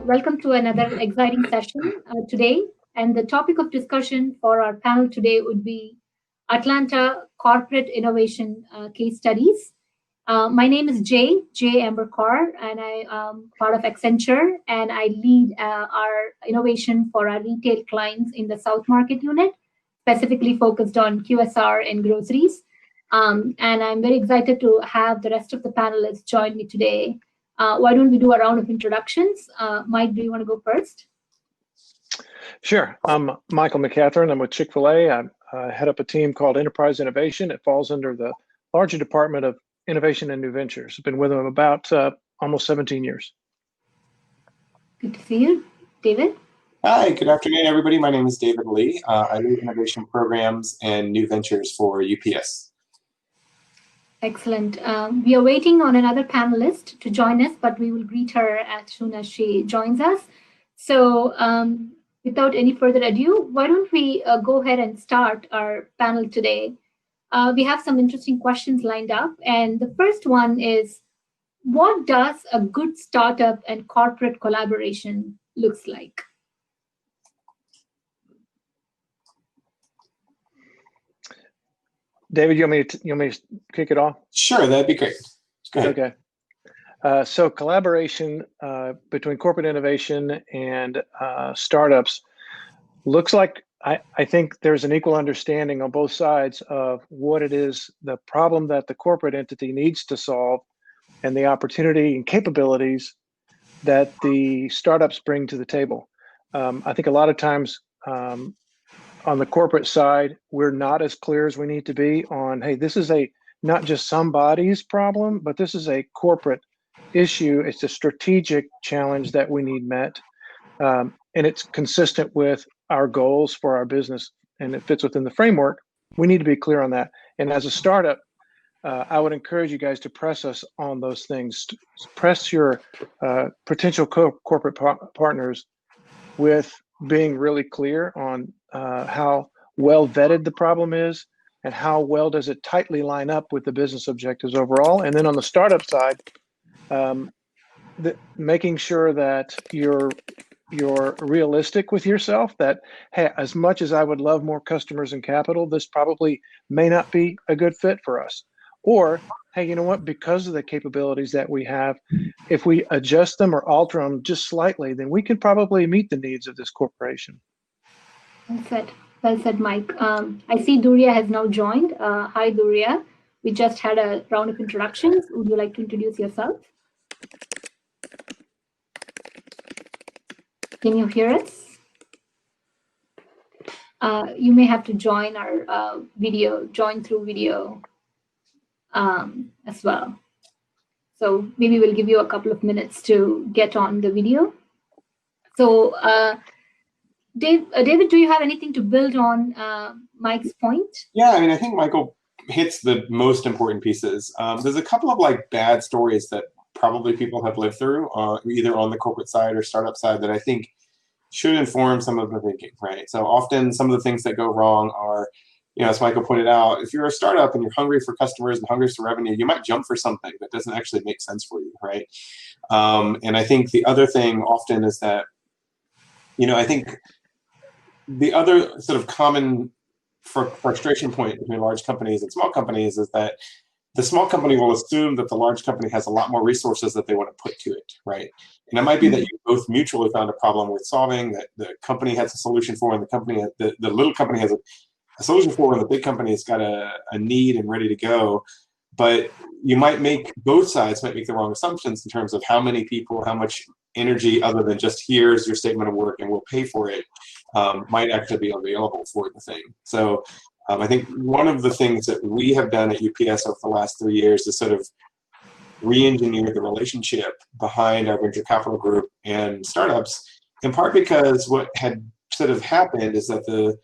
welcome to another exciting session today. And the topic of discussion for our panel today would be Atlanta Corporate Innovation Case Studies. My name is J. Amber Kaur, and I am part of Accenture, and I lead our innovation for our retail clients in the South Market unit, specifically focused on QSR and groceries. And I'm very excited to have the rest of the panelists join me today. Why don't we do a round of introductions? Mike, do you want to go first? Sure. I'm Michael McCatherine. I'm with Chick-Fil-A. I head up a team called Enterprise Innovation. It falls under the larger department of Innovation and New Ventures. I've been with them about almost 17 years. Good to see you. David? Hi, good afternoon, everybody. My name is David Lee. I lead innovation programs and new ventures for UPS. Excellent. We are waiting on another panelist to join us, but we will greet her as soon as she joins us. So without any further ado, why don't we go ahead and start our panel today? We have some interesting questions lined up. And the first one is, what does a good startup and corporate collaboration looks like? David, you want me to kick it off? Sure, that'd be great. Go ahead. Okay. So collaboration between corporate innovation and startups looks like, I think there's an equal understanding on both sides of what it is, the problem that the corporate entity needs to solve, and the opportunity and capabilities that the startups bring to the table. I think a lot of times, on the corporate side, we're not as clear as we need to be on, hey, this is not just somebody's problem, but this is a corporate issue. It's a strategic challenge that we need met. And it's consistent with our goals for our business, and it fits within the framework. We need to be clear on that. And as a startup, I would encourage you guys to press us on those things. Press your potential corporate partners with being really clear on how well vetted the problem is and how well does it tightly line up with the business objectives overall. And then on the startup side, making sure that you're realistic with yourself, that, hey, as much as I would love more customers and capital, this probably may not be a good fit for us. Or, hey, you know what, because of the capabilities that we have, if we adjust them or alter them just slightly, then we can probably meet the needs of this corporation. Well said, Mike. I see Duria has now joined. Hi, Duria. We just had a round of introductions. Would you like to introduce yourself? Can you hear us? You may have to join our join through video as well. So maybe we'll give you a couple of minutes to get on the video. So David, do you have anything to build on Mike's point? Yeah, I mean, I think Michael hits the most important pieces. There's a couple of bad stories that probably people have lived through, either on the corporate side or startup side, that I think should inform some of the thinking, right? So often some of the things that go wrong are, as Michael pointed out, if you're a startup and you're hungry for customers and hungry for revenue, you might jump for something that doesn't actually make sense for you, right? And I think the other thing often is that, I think the other sort of common frustration point between large companies and small companies is that the small company will assume that the large company has a lot more resources that they want to put to it, right? And it might be that you both mutually found a problem with solving that the company has a solution for, and the little company has a solution for, and the big company has got a need and ready to go. But both sides might make the wrong assumptions in terms of how many people, how much energy, other than just here's your statement of work and we'll pay for it, might actually be available for the thing. So I think one of the things that we have done at UPS over the last 3 years is sort of re-engineer the relationship behind our venture capital group and startups, in part because what had sort of happened is that the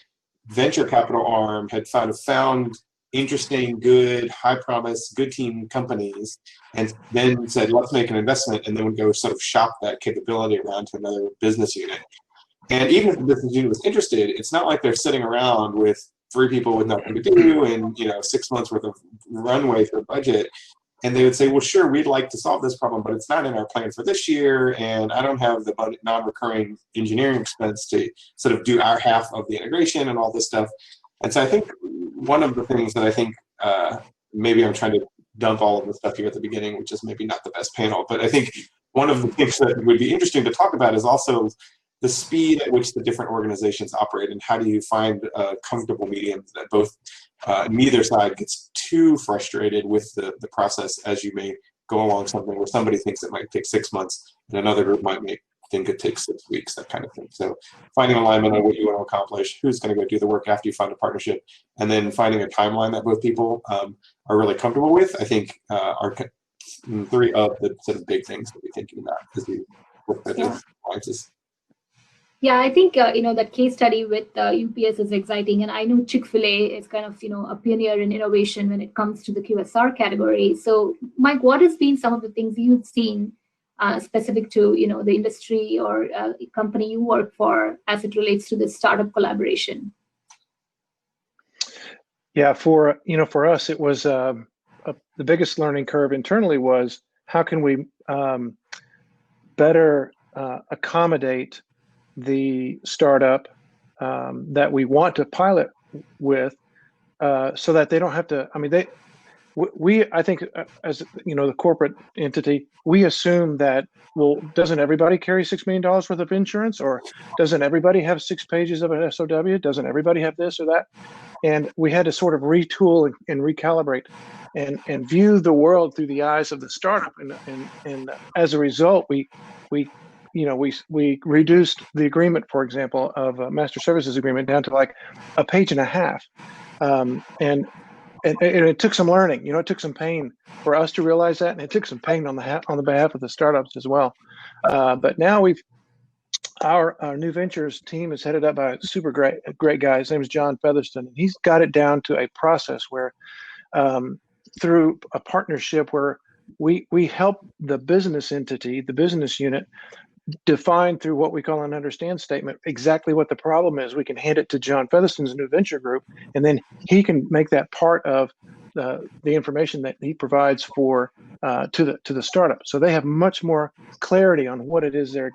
venture capital arm had found interesting, good, high promise, good team companies, and then said, let's make an investment, and then would go sort of shop that capability around to another business unit. And even if the business unit was interested, it's not like they're sitting around with 3 people with nothing to do and 6 months worth of runway for budget and they would say, well, sure, we'd like to solve this problem, but it's not in our plan for this year, and I don't have the non-recurring engineering expense to sort of do our half of the integration and all this stuff. And so I think one of the things that I think maybe I'm trying to dump all of the stuff here at the beginning, which is maybe not the best panel, but I think one of the things that would be interesting to talk about is also the speed at which the different organizations operate, and how do you find a comfortable medium that both neither side gets too frustrated with the process, as you may go along something where somebody thinks it might take 6 months and another group might think it takes 6 weeks, that kind of thing. So finding alignment on what you want to accomplish, who's going to go do the work after you find a partnership, and then finding a timeline that both people are really comfortable with, I think are three of the sort of big things to be thinking about as we work with those alliances. Yeah, I think that case study with UPS is exciting, and I know Chick-Fil-A is kind of a pioneer in innovation when it comes to the QSR category. So, Mike, what has been some of the things you've seen specific to the industry or company you work for as it relates to this startup collaboration? Yeah, for us, it was the biggest learning curve internally was how can we better accommodate the startup that we want to pilot with, so that they don't have to. I mean, I think as the corporate entity, we assume that, well, doesn't everybody carry $6 million worth of insurance, or doesn't everybody have 6 pages of an SOW? Doesn't everybody have this or that? And we had to sort of retool and recalibrate and view the world through the eyes of the startup. And as a result, we reduced the agreement, for example, of a master services agreement down to like a page and a half. And it took some learning, it took some pain for us to realize that, and it took some pain on the behalf of the startups as well. But now our new ventures team is headed up by a super great guy. His name is John Featherston, and he's got it down to a process where, through a partnership where we help the business entity, the business unit, define through what we call an understand statement exactly what the problem is. We can hand it to John Featherston's new venture group, and then he can make that part of the information that he provides for to the startup. So they have much more clarity on what it is they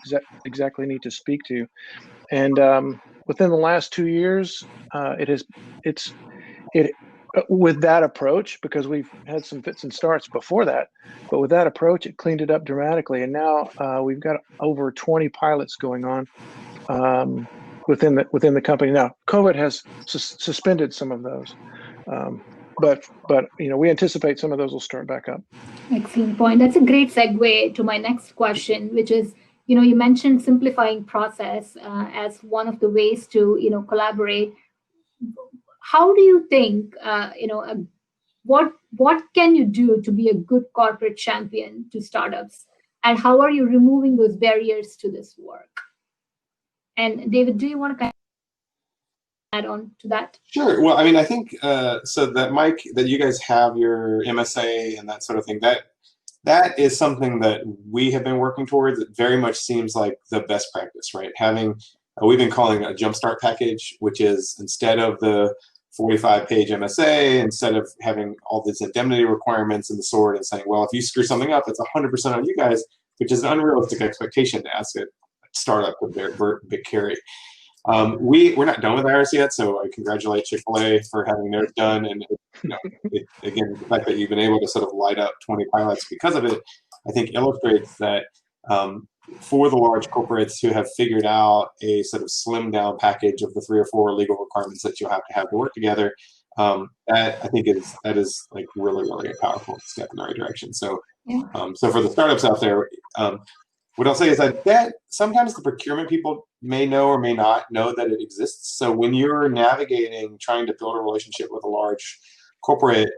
exactly need to speak to. And within the last 2 years, with that approach, because we've had some fits and starts before that, but with that approach, it cleaned it up dramatically. And now we've got over 20 pilots going on within the company. Now, COVID has suspended some of those, but we anticipate some of those will start back up. Excellent point. That's a great segue to my next question, which is, you mentioned simplifying process as one of the ways to collaborate. How do you think, what can you do to be a good corporate champion to startups? And how are you removing those barriers to this work? And David, do you want to kind of add on to that? Sure. Well, I mean, I think, so that, Mike, that you guys have your MSA and that sort of thing, that is something that we have been working towards. It very much seems like the best practice, right? Having, we've been calling a jumpstart package, which is instead of the 45-page MSA, instead of having all these indemnity requirements and the sort, and saying, well, if you screw something up, it's 100% on you guys, which is an unrealistic expectation to ask a startup with their big carry. We're not done with ours yet, so I congratulate Chick-Fil-A for having theirs done. And again, the fact that you've been able to sort of light up 20 pilots because of it, I think illustrates that for the large corporates who have figured out a sort of slimmed down package of the 3 or 4 legal requirements that you'll have to work together, that I think is like really, really a powerful step in the right direction. So, so for the startups out there, what I'll say is that sometimes the procurement people may know or may not know that it exists. So when you're navigating, trying to build a relationship with a large corporate,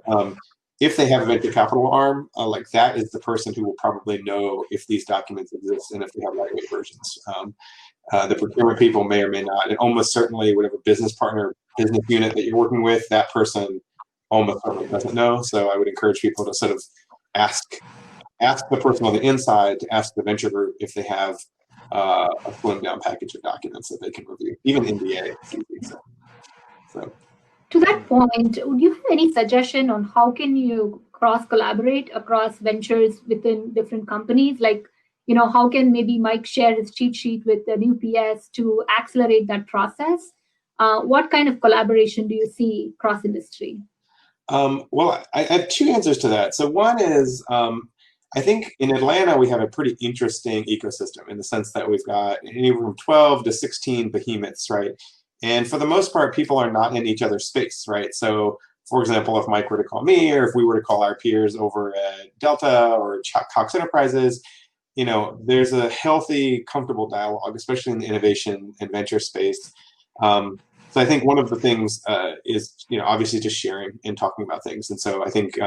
if they have a venture capital arm, like that is the person who will probably know if these documents exist and if they have lightweight versions. The procurement people may or may not, and almost certainly whatever business partner, business unit that you're working with, that person almost certainly doesn't know. So I would encourage people to sort of ask the person on the inside to ask the venture group if they have a slimmed down package of documents that they can review, even NDA. So. To that point, would you have any suggestion on how can you cross collaborate across ventures within different companies? Like, how can maybe Mike share his cheat sheet with the new PS to accelerate that process? What kind of collaboration do you see cross industry? Well, I have two answers to that. So one is, I think in Atlanta, we have a pretty interesting ecosystem in the sense that we've got anywhere from 12 to 16 behemoths, right? And for the most part, people are not in each other's space, right? So for example, if Mike were to call me, or if we were to call our peers over at Delta or Cox Enterprises, there's a healthy, comfortable dialogue, especially in the innovation and venture space. So I think one of the things is, obviously just sharing and talking about things. And so I think,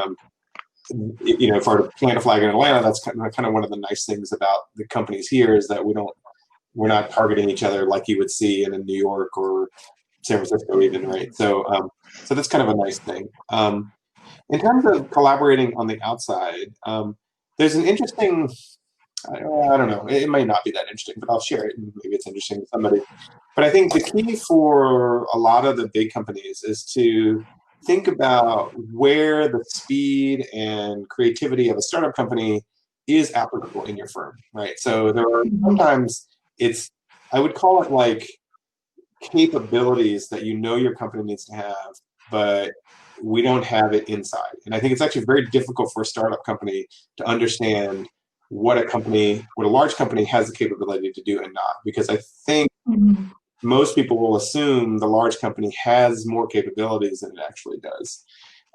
if I were to plant a flag in Atlanta, that's kind of one of the nice things about the companies here is that we're not targeting each other like you would see in New York or San Francisco even, right? So so that's kind of a nice thing. In terms of collaborating on the outside, there's an interesting, I don't know, it might not be that interesting, but I'll share it and maybe it's interesting to somebody. But I think the key for a lot of the big companies is to think about where the speed and creativity of a startup company is applicable in your firm, right? So there are sometimes I would call it like capabilities that your company needs to have, but we don't have it inside. And I think it's actually very difficult for a startup company to understand what a large company has the capability to do and not. Because I think most people will assume the large company has more capabilities than it actually does.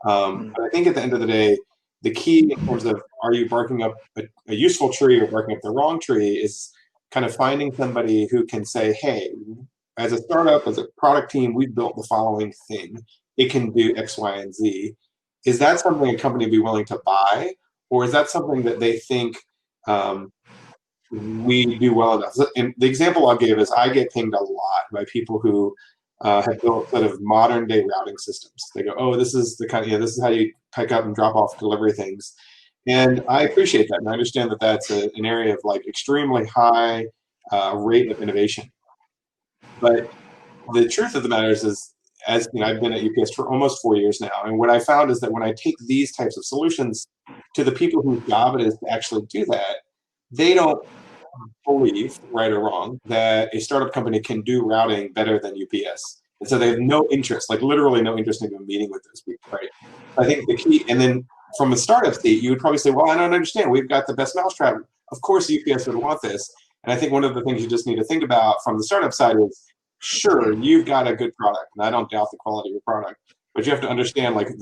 But I think at the end of the day, the key in terms of are you barking up a useful tree or barking up the wrong tree is kind of finding somebody who can say, hey, as a startup, as a product team, we've built the following thing. It can do X, Y, and Z. Is that something a company would be willing to buy? Or is that something that they think we do well enough? And the example I'll give is I get pinged a lot by people who have built sort of modern day routing systems. They go, oh, this is the kind of, this is how you pick up and drop off delivery things. And I appreciate that. And I understand that that's an area of like extremely high rate of innovation. But the truth of the matter is as I've been at UPS for almost 4 years now. And what I found is that when I take these types of solutions to the people whose job it is to actually do that, they don't believe, right or wrong, that a startup company can do routing better than UPS. And so they have no interest, like literally no interest in even meeting with those people, right? I think the key, and then from a startup seat, you would probably say, well, I don't understand. We've got the best mousetrap. Of course, UPS would want this. And I think one of the things you just need to think about from the startup side is, sure, you've got a good product, and I don't doubt the quality of your product, but you have to understand, like you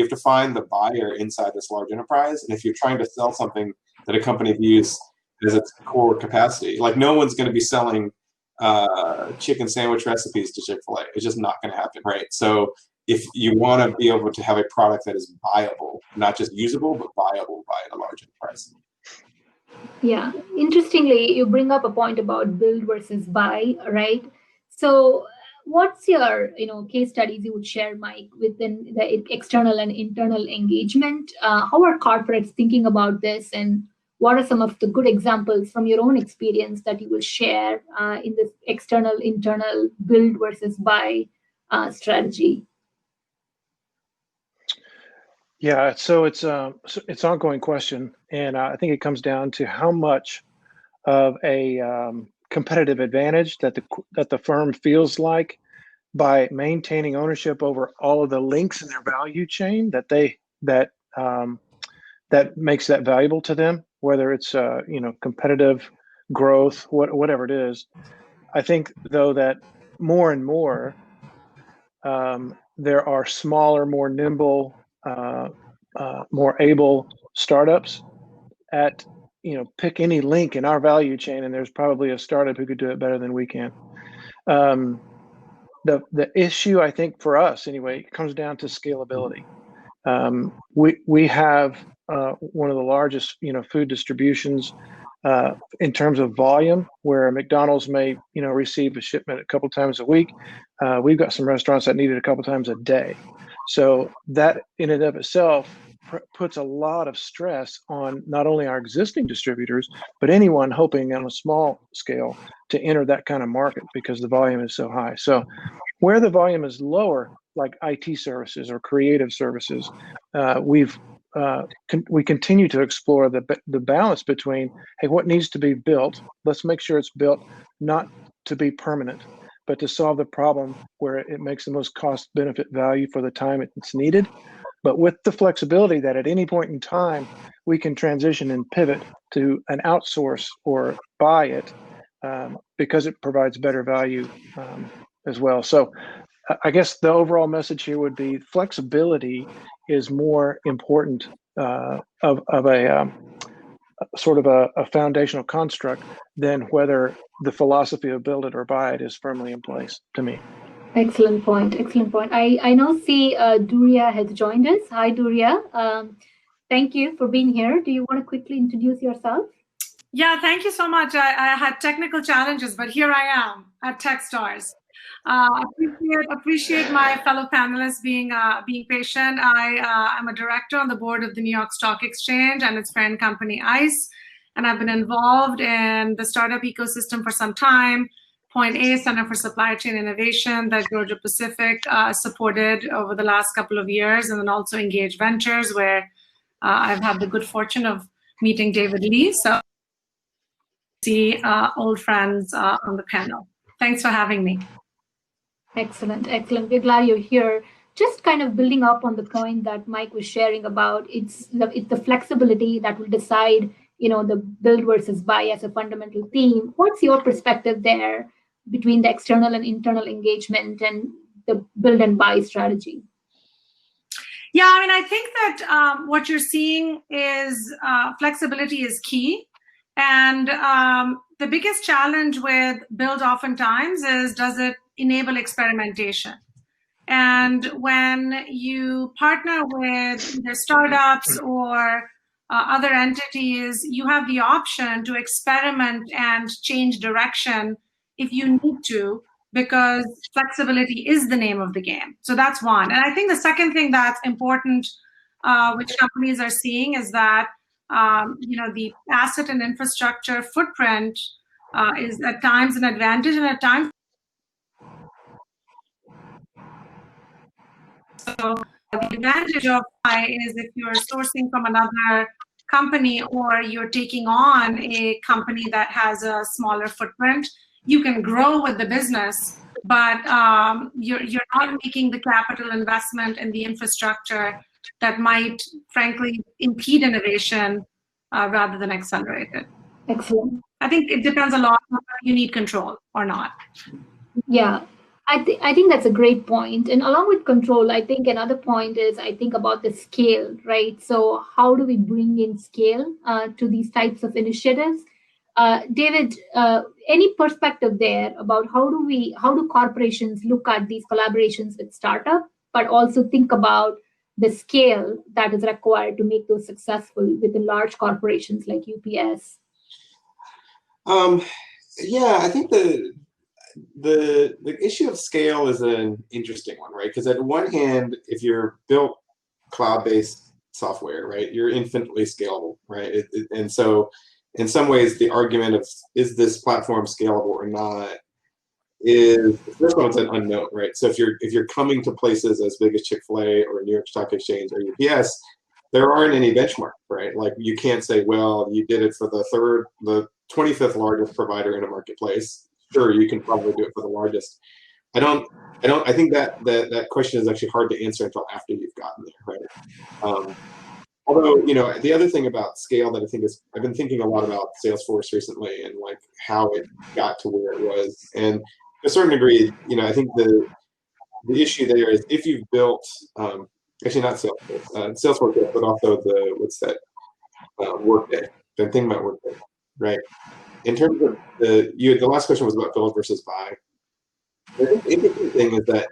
have to find the buyer inside this large enterprise. And if you're trying to sell something that a company views as its core capacity, like no one's going to be selling chicken sandwich recipes to Chick-Fil-A. It's just not going to happen, right? So if you want to be able to have a product that is viable, not just usable, but viable by a large enterprise. Yeah, interestingly, you bring up a point about build versus buy, right? So what's your case studies you would share, Mike, within the external and internal engagement? How are corporates thinking about this, and what are some of the good examples from your own experience that you will share in this external internal build versus buy strategy? Yeah, so it's an ongoing question, and I think it comes down to how much of a competitive advantage that the firm feels like by maintaining ownership over all of the links in their value chain that makes that valuable to them, whether it's competitive growth, whatever it is. I think though that more and more there are smaller, more nimble, more able startups at pick any link in our value chain, and there's probably a startup who could do it better than we can. The issue, I think, for us anyway, comes down to scalability. We have one of the largest food distributions in terms of volume, where McDonald's may receive a shipment a couple times a week. We've got some restaurants that need it a couple times a day. So that in and of itself puts a lot of stress on not only our existing distributors, but anyone hoping on a small scale to enter that kind of market, because the volume is so high. So where the volume is lower, like IT services or creative services, we've we continue to explore the balance between, hey, what needs to be built? Let's make sure it's built not to be permanent, but to solve the problem where it makes the most cost benefit value for the time it's needed, but with the flexibility that at any point in time we can transition and pivot to an outsource or buy it, because it provides better value as well. So I guess the overall message here would be flexibility is more important of a sort of a foundational construct than whether the philosophy of build it or buy it is firmly in place, to me. Excellent point. Excellent point. I now see Duria has joined us. Hi, Duria. Thank you for being here. Do you want to quickly introduce yourself? Yeah, thank you so much. I had technical challenges, but here I am at TechStars. Appreciate my fellow panelists being patient. I'm a director on the board of the New York Stock Exchange and its parent company ICE, and I've been involved in the startup ecosystem for some time. Point A, Center for Supply Chain Innovation, that Georgia Pacific supported over the last couple of years, and then also Engage Ventures, where I've had the good fortune of meeting David Lee. So see old friends on the panel. Thanks for having me. Excellent, excellent. We're glad you're here. Just kind of building up on the point that Mike was sharing about, it's the flexibility that will decide, the build versus buy as a fundamental theme. What's your perspective there between the external and internal engagement and the build and buy strategy? Yeah, I mean, I think that what you're seeing is flexibility is key. And the biggest challenge with build oftentimes is, does it enable experimentation? And when you partner with either startups or other entities, you have the option to experiment and change direction if you need to, because flexibility is the name of the game. So that's one. And I think the second thing that's important, which companies are seeing, is that the asset and infrastructure footprint is at times an advantage and at times. So the advantage of is if you're sourcing from another company or you're taking on a company that has a smaller footprint, you can grow with the business, but you're not making the capital investment in the infrastructure that might, frankly, impede innovation rather than accelerate it. Excellent. I think it depends a lot on whether you need control or not. Yeah, I think that's a great point. And along with control, I think another point is, I think about the scale, right? So how do we bring in scale to these types of initiatives? David, any perspective there about how do corporations look at these collaborations with startup, but also think about the scale that is required to make those successful within large corporations like UPS? Yeah, I think the issue of scale is an interesting one, right? Because at one hand, if you're built cloud-based software, right, you're infinitely scalable, right? And so in some ways, the argument of is this platform scalable or not is, first of all, it's an unknown, right? So if you're coming to places as big as Chick-Fil-A or New York Stock Exchange or UPS, there aren't any benchmark, right? Like you can't say, well, you did it for the 25th largest provider in a marketplace. Sure, you can probably do it for the largest. I think that question is actually hard to answer until after you've gotten there, right? Although, the other thing about scale that I think is, I've been thinking a lot about Salesforce recently and like how it got to where it was. And to a certain degree, I think the issue there is if you've built, actually not Salesforce, but also Workday. I'm thinking about Workday, right? In terms of the last question was about build versus buy. The interesting thing is that,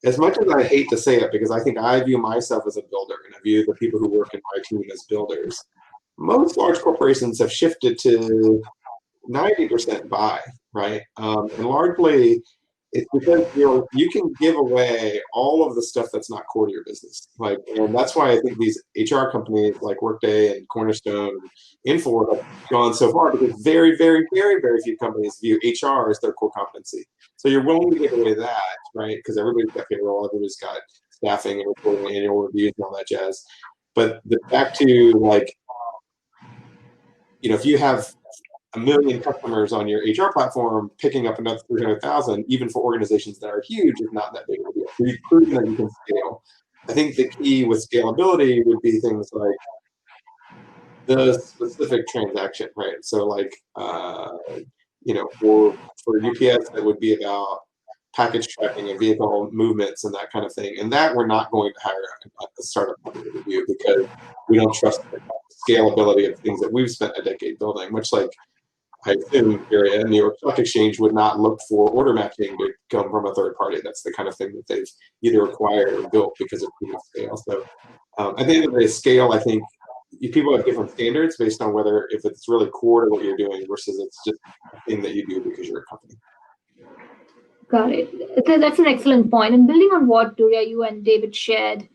as much as I hate to say it, because I think I view myself as a builder and I view the people who work in my team as builders, most large corporations have shifted to 90% buy, right? And largely, it's because you can give away all of the stuff that's not core to your business. And that's why I think these HR companies like Workday and Cornerstone and Infor have gone so far, because very, very, very, very few companies view HR as their core competency. So you're willing to give away that, right? Because everybody's got payroll, everybody's got staffing and reporting, annual reviews and all that jazz. But back to like, if you have 1 million customers on your HR platform, picking up another 300,000, even for organizations that are huge, is not that big of a deal. So you've proven that you can scale. I think the key with scalability would be things like the specific transaction, right? So like, for UPS, that would be about package tracking and vehicle movements and that kind of thing. And that we're not going to hire a startup company to do because we don't trust the scalability of things that we've spent a decade building, much like I assume New York Stock Exchange would not look for order matching to come from a third party. That's the kind of thing that they've either acquired or built because of scale. So at the end of the day, scale, I think people have different standards based on whether if it's really core to what you're doing versus it's just a thing that you do because you're a company. Got it. That's an excellent point. And building on what Durya, you and David shared,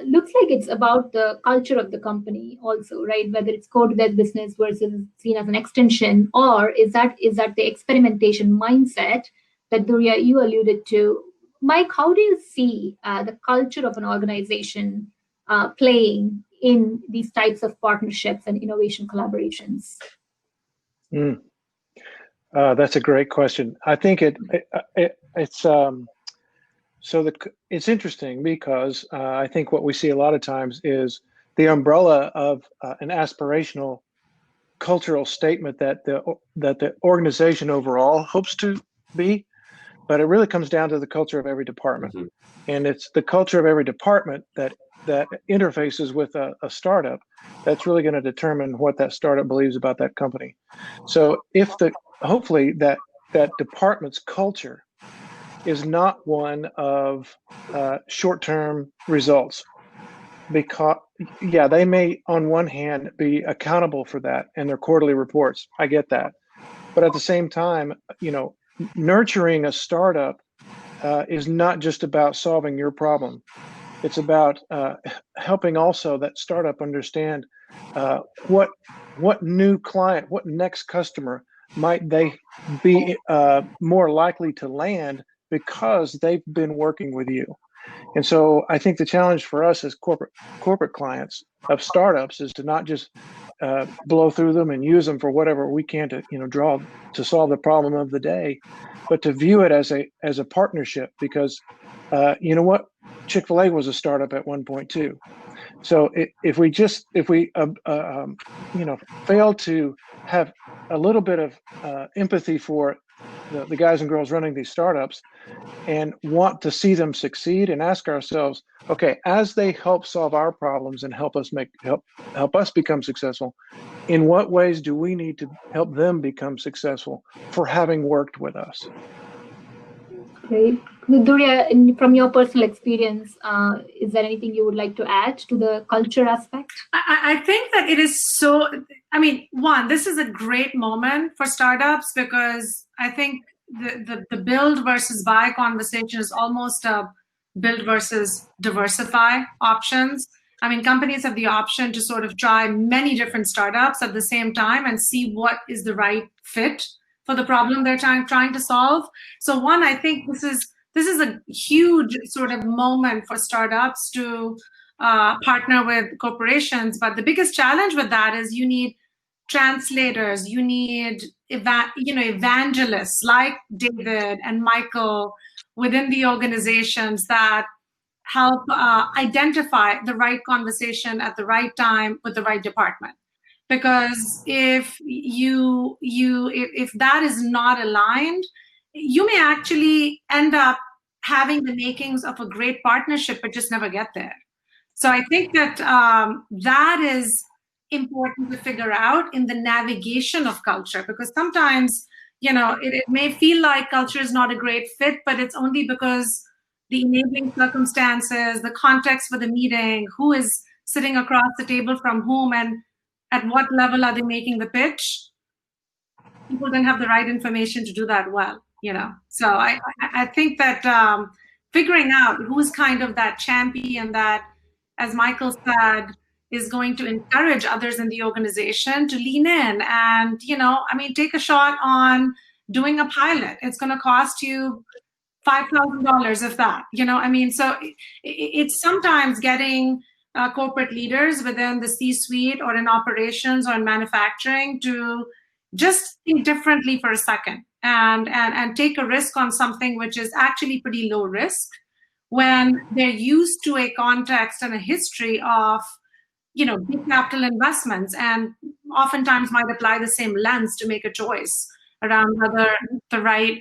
looks like it's about the culture of the company also, right? Whether it's core to their business versus seen as an extension, or is that the experimentation mindset that Durya, you alluded to? Mike, how do you see the culture of an organization playing in these types of partnerships and innovation collaborations? That's a great question. I think it's interesting because I think what we see a lot of times is the umbrella of an aspirational cultural statement that the organization overall hopes to be, but it really comes down to the culture of every department. Mm-hmm. And it's the culture of every department that interfaces with a startup that's really going to determine what that startup believes about that company. So if hopefully that department's culture is not one of short-term results, because they may on one hand be accountable for that in their quarterly reports. I get that. But at the same time, nurturing a startup is not just about solving your problem. It's about helping also that startup understand what new client, what next customer might they be more likely to land because they've been working with you. And so I think the challenge for us as corporate clients of startups is to not just blow through them and use them for whatever we can to to solve the problem of the day, but to view it as a partnership, because what, Chick-Fil-A was a startup at one point too. So if we fail to have a little bit of empathy for the guys and girls running these startups and want to see them succeed, and ask ourselves, okay, as they help solve our problems and help us become successful, in what ways do we need to help them become successful for having worked with us? Great. Durya, from your personal experience, is there anything you would like to add to the culture aspect? I think that it is one, this is a great moment for startups, because I think the build versus buy conversation is almost a build versus diversify options. Companies have the option to sort of try many different startups at the same time and see what is the right fit for the problem they're trying to solve. So one, I think this is a huge sort of moment for startups to partner with corporations. But the biggest challenge with that is you need translators, you need evangelists like David and Michael within the organizations that help identify the right conversation at the right time with the right department. Because if that is not aligned, you may actually end up having the makings of a great partnership, but just never get there. So I think that that is important to figure out in the navigation of culture, because sometimes, it may feel like culture is not a great fit, but it's only because the enabling circumstances, the context for the meeting, who is sitting across the table from whom, and at what level are they making the pitch? People don't have the right information to do that well, So I think that figuring out who's kind of that champion that, as Michael said, is going to encourage others in the organization to lean in and, take a shot on doing a pilot. It's going to cost you $5,000 if that, So it's sometimes getting corporate leaders within the C-suite or in operations or in manufacturing to just think differently for a second and take a risk on something which is actually pretty low risk when they're used to a context and a history of big capital investments, and oftentimes might apply the same lens to make a choice around whether the right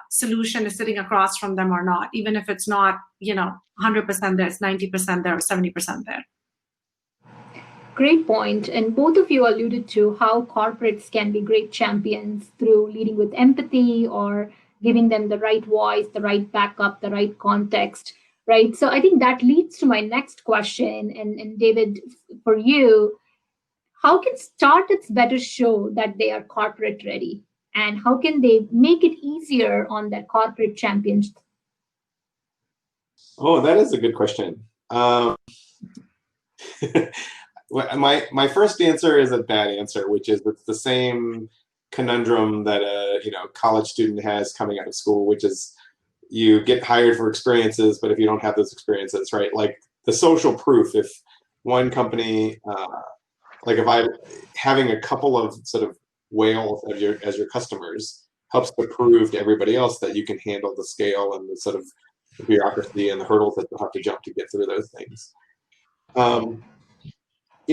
solution is sitting across from them or not, even if it's not 100% there, it's 90% there or 70% there. Great point. And both of you alluded to how corporates can be great champions through leading with empathy or giving them the right voice, the right backup, the right context, right? So I think that leads to my next question. And David, for you, how can startups better show that they are corporate ready? And how can they make it easier on their corporate champions? Oh, that is a good question. My first answer is a bad answer, which is it's the same conundrum that a college student has coming out of school, which is you get hired for experiences, but if you don't have those experiences, right? Like the social proof, if one company, like if I having a couple of sort of whales as your customers helps to prove to everybody else that you can handle the scale and the sort of the bureaucracy and the hurdles that you'll have to jump to get through those things.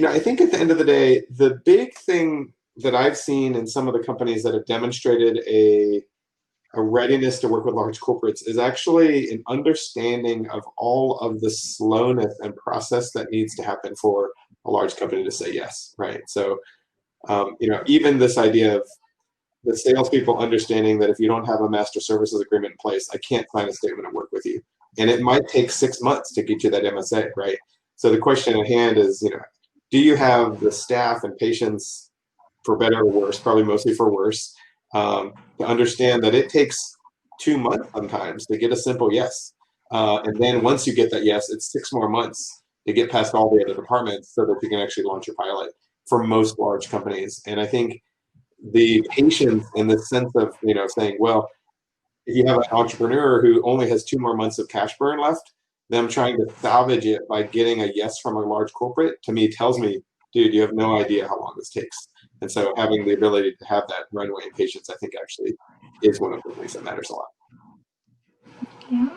I think at the end of the day, the big thing that I've seen in some of the companies that have demonstrated a readiness to work with large corporates is actually an understanding of all of the slowness and process that needs to happen for a large company to say yes, right? So, even this idea of the salespeople understanding that if you don't have a master services agreement in place, I can't sign a statement of work with you. And it might take 6 months to get you that MSA, right? So the question at hand is, do you have the staff and patience, for better or worse, probably mostly for worse, to understand that it takes 2 months sometimes to get a simple yes. And then once you get that yes, it's 6 more months to get past all the other departments so that you can actually launch your pilot for most large companies. And I think the patience in the sense of, saying, well, if you have an entrepreneur who only has 2 more months of cash burn left, them trying to salvage it by getting a yes from a large corporate, to me, tells me, dude, you have no idea how long this takes. And so having the ability to have that runway and patience, I think actually is one of the things that matters a lot. Yeah,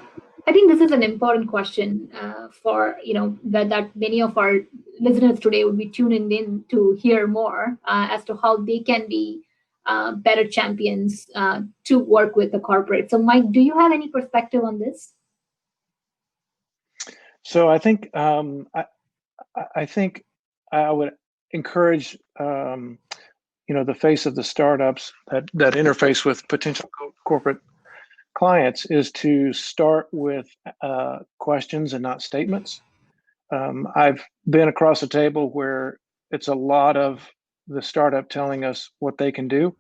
I think this is an important question for, that many of our listeners today would be tuning in to hear more as to how they can be better champions to work with the corporate. So Mike, do you have any perspective on this? So I think I think I would encourage the face of the startups that interface with potential corporate clients is to start with questions and not statements. I've been across a table where it's a lot of the startup telling us what they can do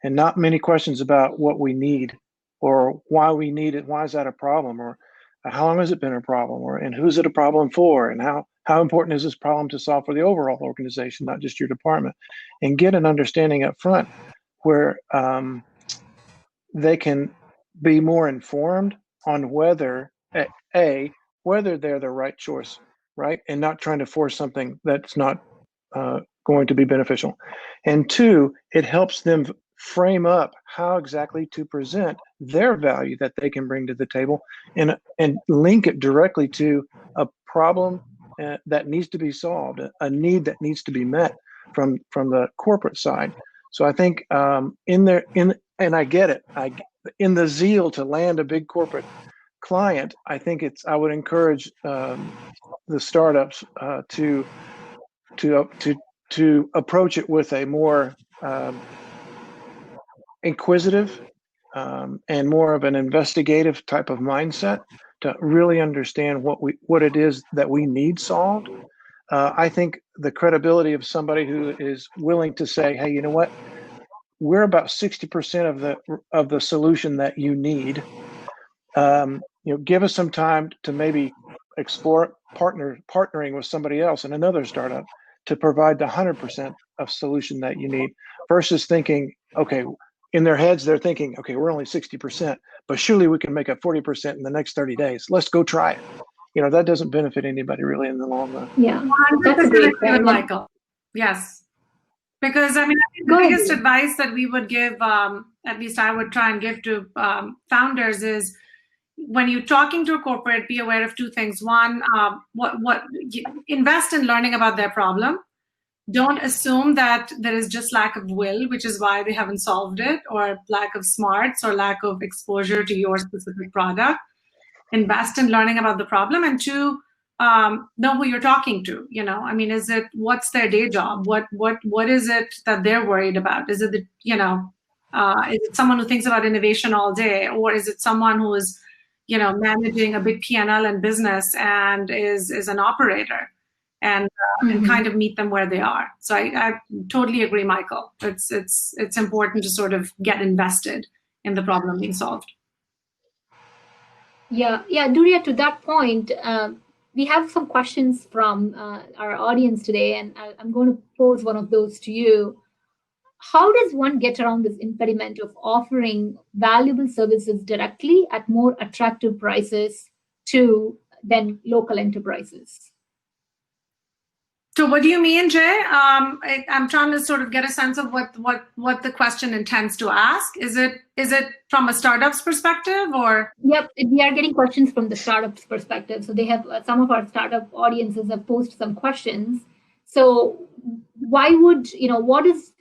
and not many questions about what we need or why we need it. Why is that a problem? Or how long has it been a problem? Or and who's it a problem for? And how important is this problem to solve for the overall organization, not just your department? And get an understanding up front where they can be more informed on whether whether they're the right choice, right? And not trying to force something that's not going to be beneficial. And 2, it helps them frame up how exactly to present their value that they can bring to the table and link it directly to a problem that needs to be solved, a need that needs to be met from the corporate side. So I think and I get it, in the zeal to land a big corporate client, I think I would encourage the startups to approach it with a more inquisitive and more of an investigative type of mindset to really understand what it is that we need solved. I think the credibility of somebody who is willing to say, hey, you know what? We're about 60% of the solution that you need. Give us some time to maybe explore partnering with somebody else and another startup to provide the 100% of solution that you need, versus thinking, okay, in their heads, they're thinking, okay, we're only 60%, but surely we can make up 40% in the next 30 days. Let's go try it. that doesn't benefit anybody really in the long run. Yeah, that's a great point, Michael. Yes, because I mean, I think the biggest advice that we would give, at least I would try and give to founders, is when you're talking to a corporate, be aware of two things. One, invest in learning about their problem. Don't assume that there is just lack of will, which is why they haven't solved it, or lack of smarts, or lack of exposure to your specific product. Invest in learning about the problem. And two, know who you're talking to. I mean, what's their day job? What is it that they're worried about? Is it is it someone who thinks about innovation all day, or is it someone who is managing a big P&L and business and is an operator? And kind of meet them where they are. So I totally agree, Michael. It's important to sort of get invested in the problem being solved. Yeah, Durya, to that point, we have some questions from our audience today, and I'm going to pose one of those to you. How does one get around this impediment of offering valuable services directly at more attractive prices than local enterprises? So what do you mean, Jay? I'm trying to sort of get a sense of what the question intends to ask. Is it from a startup's perspective, or? Yep, we are getting questions from the startup's perspective. So they have some of our startup audiences have posted some questions. So why would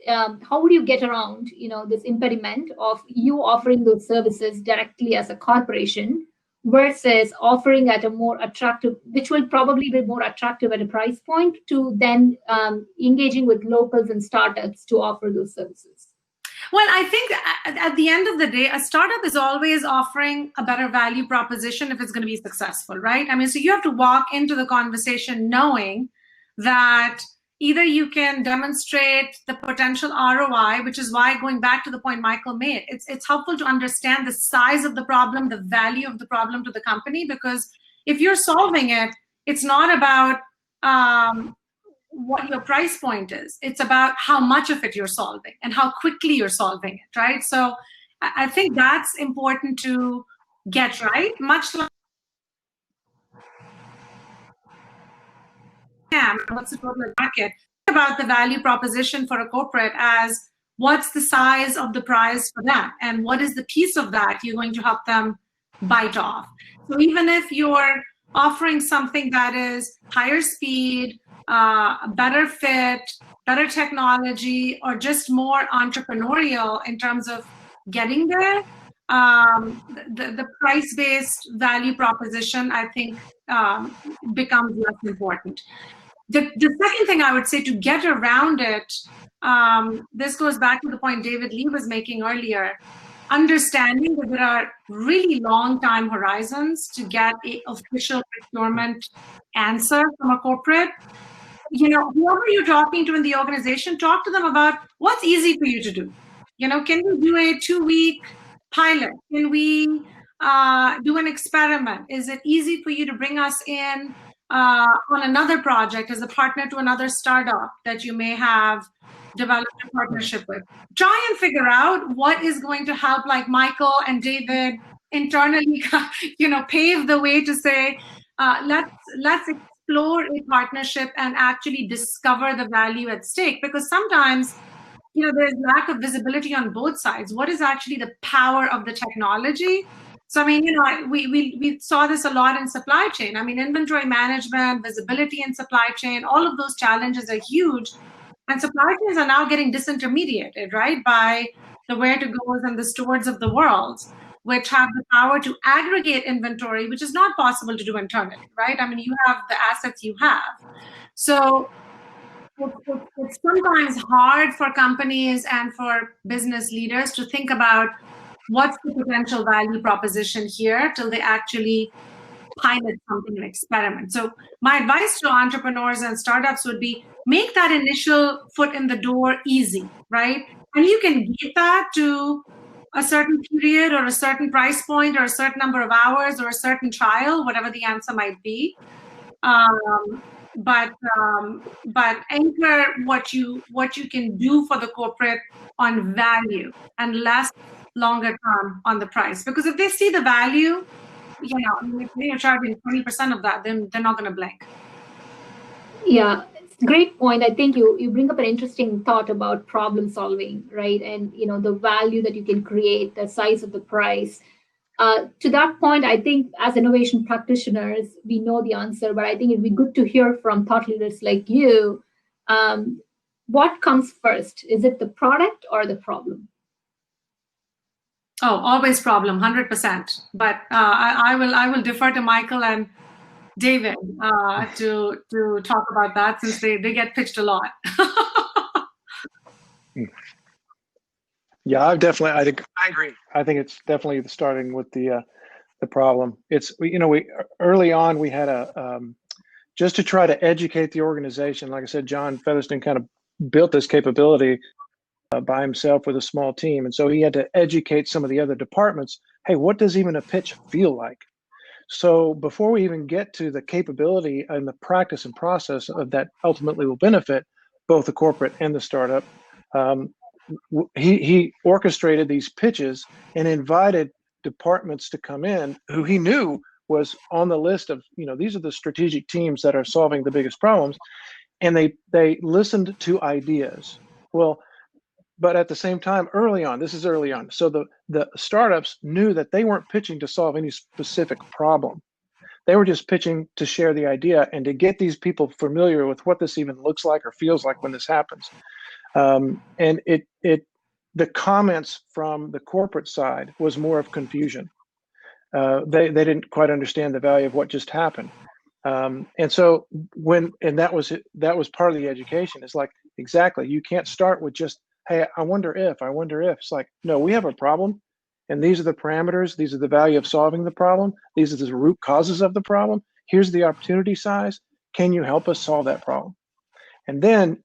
how would you get around this impediment of you offering those services directly as a corporation versus offering at a more attractive, which will probably be more attractive at a price point, to then engaging with locals and startups to offer those services? Well, I think at the end of the day, a startup is always offering a better value proposition if it's going to be successful, right? I mean, so you have to walk into the conversation knowing that either you can demonstrate the potential ROI, which is why, going back to the point Michael made, it's helpful to understand the size of the problem, the value of the problem to the company, because if you're solving it, it's not about what your price point is. It's about how much of it you're solving and how quickly you're solving it, right? So I think that's important to get right, much like what's the total market. Think about the value proposition for a corporate as what's the size of the prize for them, and what is the piece of that you're going to help them bite off. So even if you're offering something that is higher speed, better fit, better technology, or just more entrepreneurial in terms of getting there, the price-based value proposition, I think, becomes less important. The second thing I would say to get around it, this goes back to the point David Lee was making earlier, understanding that there are really long time horizons to get an official procurement answer from a corporate. Whoever you're talking to in the organization, talk to them about what's easy for you to do. Can we do a 2-week pilot? Can we do an experiment? Is it easy for you to bring us in on another project as a partner to another startup that you may have developed a partnership with? Try and figure out what is going to help, like Michael and David internally, pave the way to say, let's explore a partnership and actually discover the value at stake. Because sometimes, there's lack of visibility on both sides. What is actually the power of the technology? So, I mean, we saw this a lot in supply chain. I mean, inventory management, visibility in supply chain, all of those challenges are huge. And supply chains are now getting disintermediated, right, by the where-to-goes and the stewards of the world, which have the power to aggregate inventory, which is not possible to do internally, right? I mean, you have the assets you have. So it's sometimes hard for companies and for business leaders to think about what's the potential value proposition here till they actually pilot something and experiment. So my advice to entrepreneurs and startups would be make that initial foot in the door easy, right? And you can get that to a certain period or a certain price point or a certain number of hours or a certain trial, whatever the answer might be. But anchor what you can do for the corporate on value and less longer term on the price. Because if they see the value, if you're charging 20% of that, then they're not going to blink. Yeah, great point. I think you bring up an interesting thought about problem solving, right? And the value that you can create, the size of the price. To that point, I think as innovation practitioners, we know the answer, but I think it'd be good to hear from thought leaders like you. What comes first? Is it the product or the problem? Oh, always problem, 100%. But I will defer to Michael and David to talk about that, since they get pitched a lot. Yeah, I agree. I think it's definitely starting with the problem. It's we early on we had a just to try to educate the organization. Like I said, John Featherston kind of built this capability by himself with a small team, and so he had to educate some of the other departments. Hey, what does even a pitch feel like? So before we even get to the capability and the practice and process of that ultimately will benefit both the corporate and the startup, he orchestrated these pitches and invited departments to come in who he knew was on the list of, these are the strategic teams that are solving the biggest problems. And they listened to ideas. Well, but at the same time, this is early on. So the startups knew that they weren't pitching to solve any specific problem. They were just pitching to share the idea and to get these people familiar with what this even looks like or feels like when this happens. And the comments from the corporate side was more of confusion. They didn't quite understand the value of what just happened. And so that was part of the education. It's like, exactly, you can't start with just, hey, I wonder if. It's like, no, we have a problem, and these are the parameters. These are the value of solving the problem. These are the root causes of the problem. Here's the opportunity size. Can you help us solve that problem? And then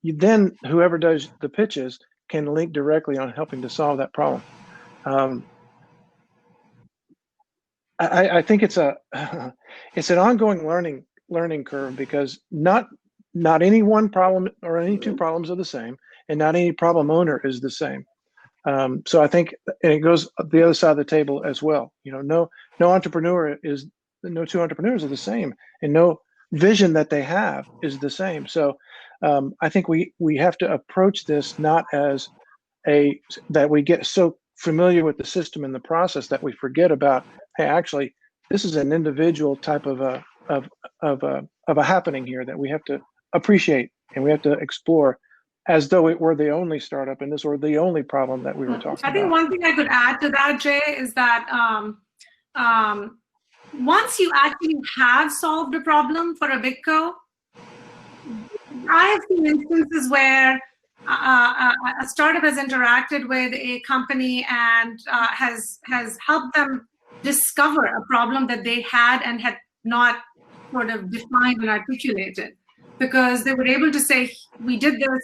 whoever does the pitches can link directly on helping to solve that problem. I think it's an ongoing learning curve, because not any one problem or any two problems are the same, and not any problem owner is the same. So I think, and it goes the other side of the table as well. No two entrepreneurs are the same, and no vision that they have is the same. So I think we have to approach this not as that we get so familiar with the system and the process that we forget about, hey, actually, this is an individual type of a happening here that we have to appreciate and we have to explore, as though it were the only startup and this were the only problem that we were talking about. I think one thing I could add to that, Jay, is that once you actually have solved a problem for a big co, I have seen instances where a startup has interacted with a company and has helped them discover a problem that they had and had not sort of defined and articulated, because they were able to say, we did this,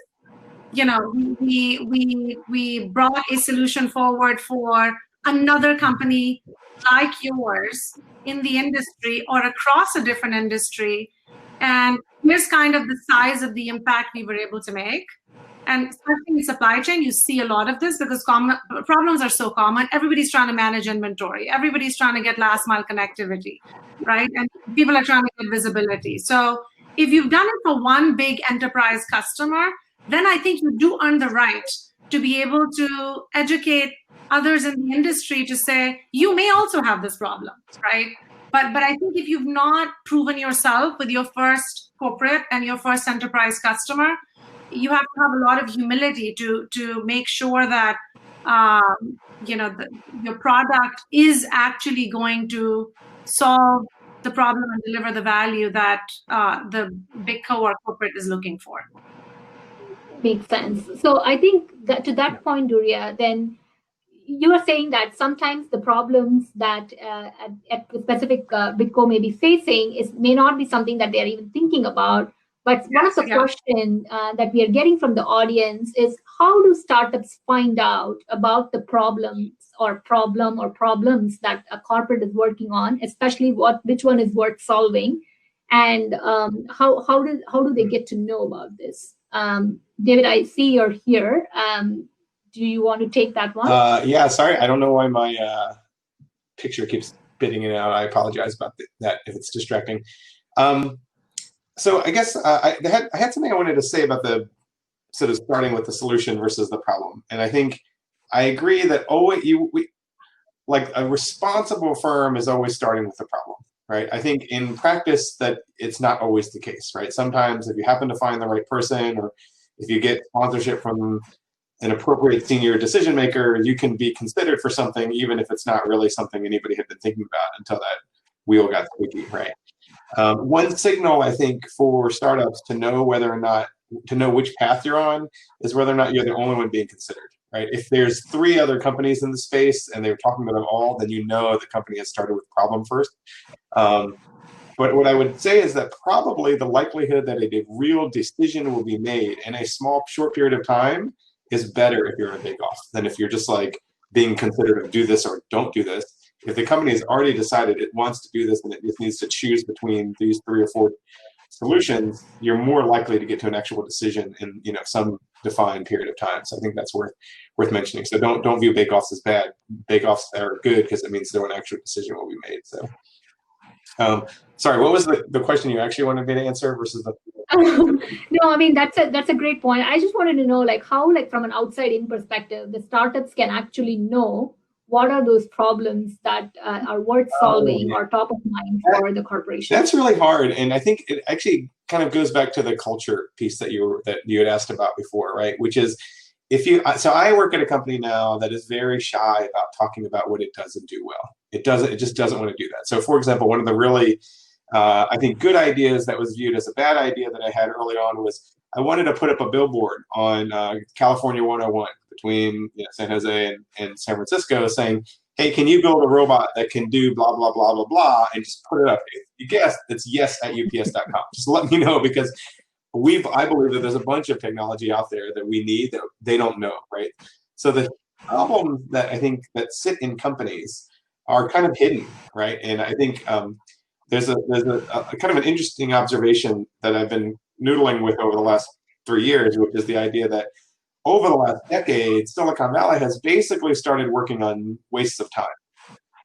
we brought a solution forward for another company like yours in the industry or across a different industry, and here's kind of the size of the impact we were able to make. And especially in supply chain, you see a lot of this because problems are so common. Everybody's trying to manage inventory. Everybody's trying to get last mile connectivity, right? And people are trying to get visibility. So if you've done it for one big enterprise customer, then I think you do earn the right to be able to educate others in the industry to say, you may also have this problem, right? But I think if you've not proven yourself with your first corporate and your first enterprise customer, you have to have a lot of humility to make sure that your product is actually going to solve the problem and deliver the value that the big co or corporate is looking for. Makes sense. So I think that to that point, Durya, then you are saying that sometimes the problems that at the specific big co may be facing may not be something that they're even thinking about. But one of the questions that we are getting from the audience is, how do startups find out about the problems that a corporate is working on, especially which one is worth solving, and how do they get to know about this? David, I see you're here. Do you want to take that one? Yeah, sorry, I don't know why my picture keeps bidding it out. I apologize about that if it's distracting. So I guess I had something I wanted to say about the sort of starting with the solution versus the problem. And I think I agree that like a responsible firm is always starting with the problem, right? I think in practice that it's not always the case, right? Sometimes if you happen to find the right person, or if you get sponsorship from an appropriate senior decision maker, you can be considered for something, even if it's not really something anybody had been thinking about until that wheel got squeaky, right? One signal, I think, for startups to know whether or not, to know which path you're on is whether or not you're the only one being considered, right? If there's 3 other companies in the space and they're talking about them all, then you know the company has started with problem first. But what I would say is that probably the likelihood that a real decision will be made in a small, short period of time is better if you're in a bake-off than if you're just like being considered to do this or don't do this. If the company has already decided it wants to do this and it just needs to choose between these 3 or 4 solutions, you're more likely to get to an actual decision in some defined period of time. So I think that's worth mentioning. So don't view bake-offs as bad. Bake-offs are good because it means an actual decision will be made. So. Sorry, what was the question you actually wanted me to answer versus the? No, I mean that's a great point. I just wanted to know how from an outside-in perspective, the startups can actually know what are those problems that are worth solving or top of mind for the corporation. That's really hard, and I think it actually kind of goes back to the culture piece that you had asked about before, right? Which is so I work at a company now that is very shy about talking about what it doesn't do well. It just doesn't want to do that. So for example, one of the really, I think good ideas that was viewed as a bad idea that I had early on was I wanted to put up a billboard on California 101 between San Jose and San Francisco saying, hey, can you build a robot that can do blah, blah, blah, blah, blah, and just put it up. If you guess, it's yes@ups.com. Just let me know, because I believe that there's a bunch of technology out there that we need that they don't know, right? So the problems that I think that sit in companies are kind of hidden, right? And I think there's a kind of an interesting observation that I've been noodling with over the last 3 years, which is the idea that over the last decade, Silicon Valley has basically started working on wastes of time,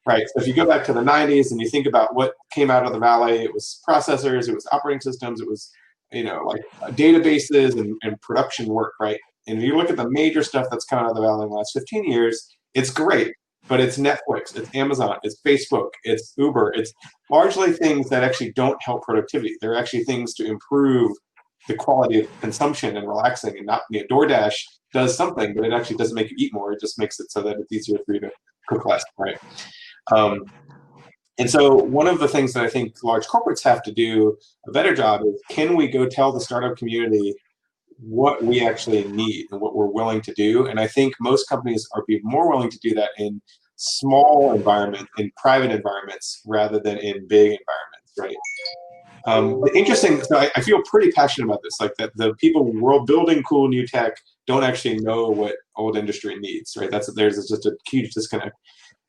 right? So if you go back to the 90s and you think about what came out of the Valley, it was processors, it was operating systems, it was like databases and production work, right? And if you look at the major stuff that's come out of the Valley in the last 15 years, it's great, but it's Netflix, it's Amazon, it's Facebook, it's Uber, it's largely things that actually don't help productivity. They're actually things to improve the quality of consumption and relaxing, and not, DoorDash does something, but it actually doesn't make you eat more. It just makes it so that it's easier for you to cook less, right? And so one of the things that I think large corporates have to do a better job is, can we go tell the startup community what we actually need and what we're willing to do? And I think most companies are being more willing to do that in small environments, in private environments, rather than in big environments, right? The interesting, so I feel pretty passionate about this, like that the people who are building cool new tech don't actually know what old industry needs, right? There's just a huge disconnect.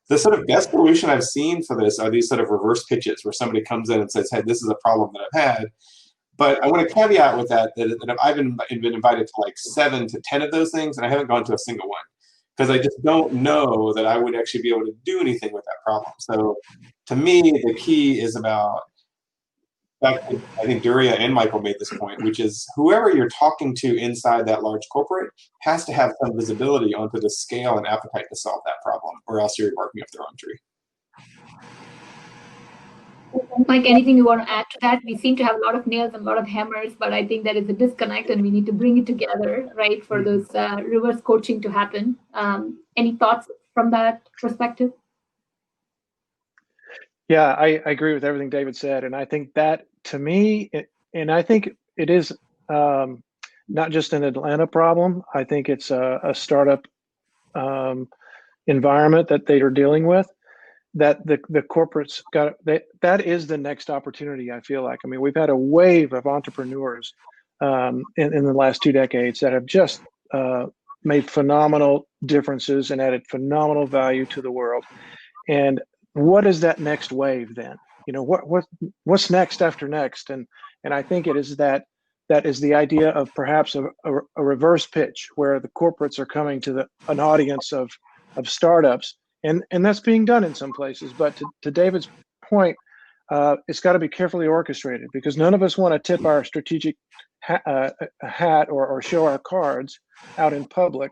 The sort of best solution I've seen for this are these sort of reverse pitches where somebody comes in and says, hey, this is a problem that I've had. But I want to caveat with that I've been invited to like 7 to 10 of those things, and I haven't gone to a single one, because I just don't know that I would actually be able to do anything with that problem. So to me, the key is about, I think Duria and Michael made this point, which is whoever you're talking to inside that large corporate has to have some visibility onto the scale and appetite to solve that problem, or else you're barking up the wrong tree. Mike, anything you want to add to that? We seem to have a lot of nails and a lot of hammers, but I think there is a disconnect and we need to bring it together, right, for those reverse coaching to happen. Any thoughts from that perspective? Yeah, I agree with everything David said. And I think that, to me, I think it is not just an Atlanta problem. I think it's a startup environment that they are dealing with, that the corporates got. That is the next opportunity, I feel like. I mean, we've had a wave of entrepreneurs in the last 2 decades that have just made phenomenal differences and added phenomenal value to the world. And what is that next wave then? What's next after next? And I think it is that is the idea of perhaps a reverse pitch, where the corporates are coming to an audience of startups and that's being done in some places. But to David's point, it's got to be carefully orchestrated, because none of us want to tip our strategic hat or show our cards out in public.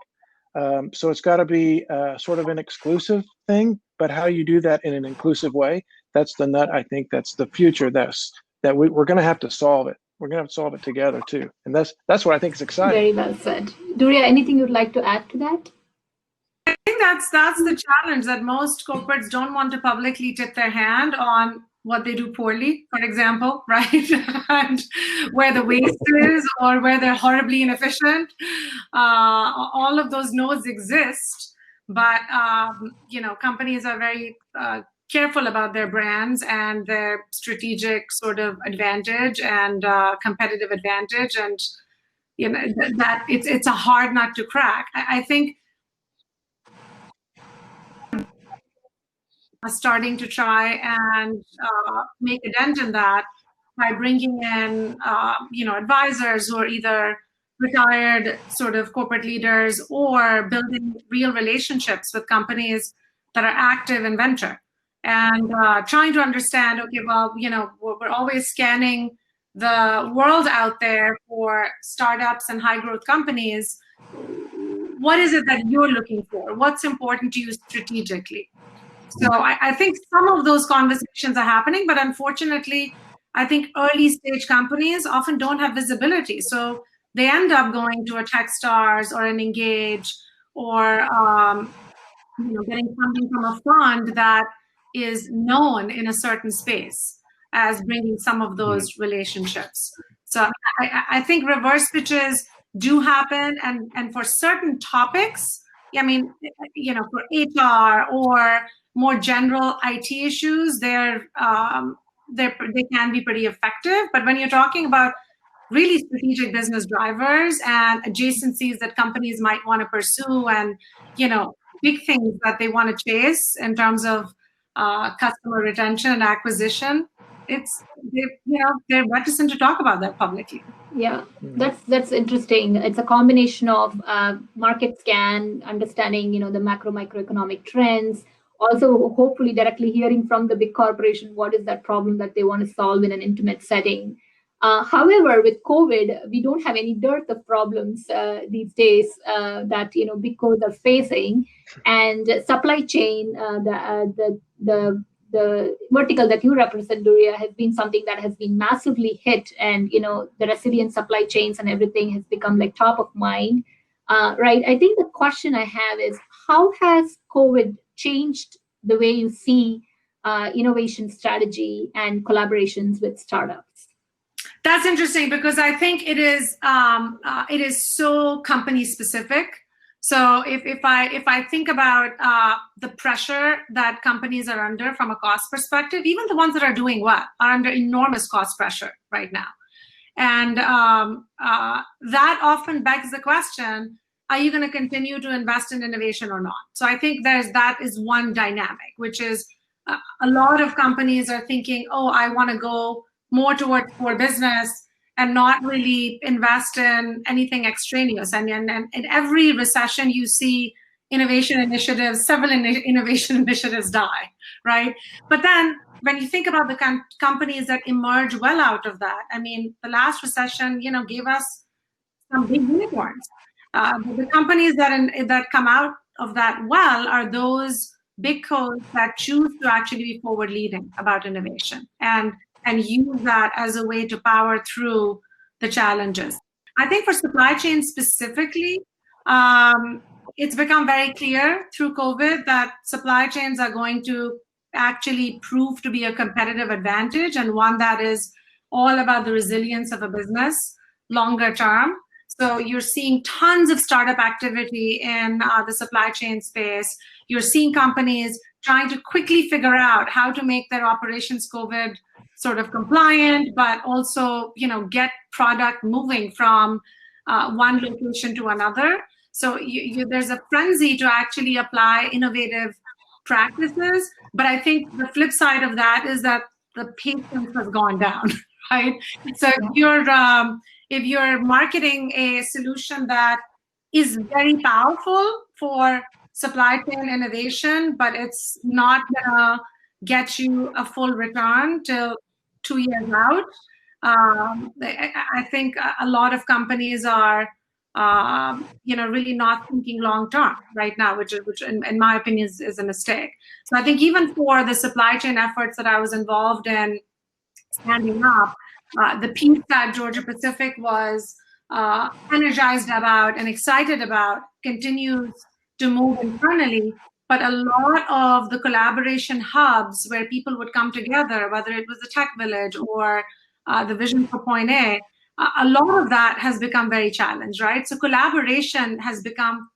So it's got to be sort of an exclusive thing, but how you do that in an inclusive way, that's the nut. I think that's the future. That we're going to have to solve it. We're going to have to solve it together too, and that's what I think is exciting. Very well said. Durya, anything you'd like to add to that? I think that's the challenge, that most corporates don't want to publicly tip their hand on what they do poorly, for example, right? And where the waste is, or where they're horribly inefficient. All of those nodes exist, but companies are very careful about their brands and their strategic sort of advantage and competitive advantage, and that it's a hard nut to crack. I think starting to try and make a dent in that by bringing in advisors who are either retired sort of corporate leaders, or building real relationships with companies that are active in venture, and trying to understand, okay, well, we're always scanning the world out there for startups and high growth companies. What is it that you're looking for? What's important to you strategically? So I think some of those conversations are happening, but unfortunately, I think early stage companies often don't have visibility. So they end up going to a Techstars or an Engage, or getting funding from a fund that is known in a certain space as bringing some of those relationships. So I think reverse pitches do happen, and for certain topics, I mean, for HR or more general IT issues, they can be pretty effective. But when you're talking about really strategic business drivers and adjacencies that companies might want to pursue, and big things that they want to chase in terms of customer retention and acquisition, they're reticent to talk about that publicly. Yeah, that's interesting. It's a combination of market scan, understanding the microeconomic trends, also hopefully directly hearing from the big corporation what is that problem that they want to solve in an intimate setting. However, with COVID, we don't have any dearth of problems these days that big codes are facing, and supply chain, the vertical that you represent, Durya, has been something that has been massively hit, and the resilient supply chains and everything has become like top of mind, right? I think the question I have is, how has COVID changed the way you see innovation strategy and collaborations with startups? That's interesting, because I think it is so company specific. So if I think about the pressure that companies are under from a cost perspective, even the ones that are doing well are under enormous cost pressure right now, and that often begs the question: are you going to continue to invest in innovation or not? So I think that is one dynamic, which is a lot of companies are thinking, oh, I want to go more towards core business and not really invest in anything extraneous. And in every recession, you see innovation initiatives, several innovation initiatives die, right? But then when you think about the companies that emerge well out of that, I mean, the last recession, gave us some big unicorns. The companies that come out of that well are those big codes that choose to actually be forward-leading about innovation and use that as a way to power through the challenges. I think for supply chain specifically, it's become very clear through COVID that supply chains are going to actually prove to be a competitive advantage, and one that is all about the resilience of a business longer term. So you're seeing tons of startup activity in the supply chain space. You're seeing companies trying to quickly figure out how to make their operations COVID sort of compliant, but also, get product moving from one location to another. So there's a frenzy to actually apply innovative practices. But I think the flip side of that is that the patience has gone down, right? So if you're marketing a solution that is very powerful for supply chain innovation, but it's not gonna get you a full return till 2 years out. I think a lot of companies are, really not thinking long term right now, which in my opinion is a mistake. So I think even for the supply chain efforts that I was involved in standing up, the piece that Georgia Pacific was energized about and excited about continues to move internally. But a lot of the collaboration hubs where people would come together, whether it was the Tech Village or the Vision for Point A, a lot of that has become very challenged, right? So collaboration has become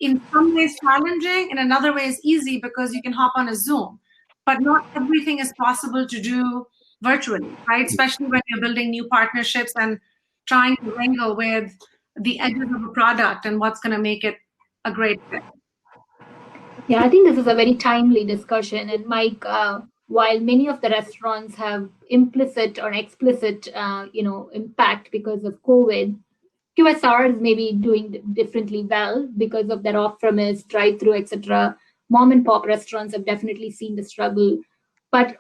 in some ways challenging, in another ways easy because you can hop on a Zoom. But not everything is possible to do virtually, right? Especially when you're building new partnerships and trying to wrangle with the edges of a product and what's going to make it a great fit. Yeah, I think this is a very timely discussion. And Mike, while many of the restaurants have implicit or explicit, impact because of COVID, QSR is maybe doing differently well because of their off-premise, drive-through, etc. Mom and pop restaurants have definitely seen the struggle. But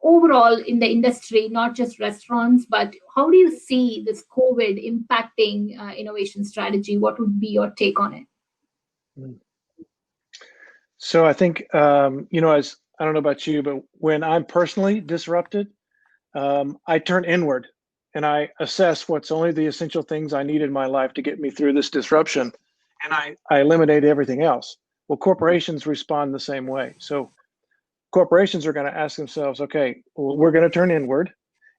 overall in the industry, not just restaurants, but how do you see this COVID impacting innovation strategy? What would be your take on it? So I think, as I don't know about you, but when I'm personally disrupted, I turn inward and I assess what's only the essential things I need in my life to get me through this disruption. And I eliminate everything else. Well, corporations respond the same way. So corporations are going to ask themselves, okay, well, we're going to turn inward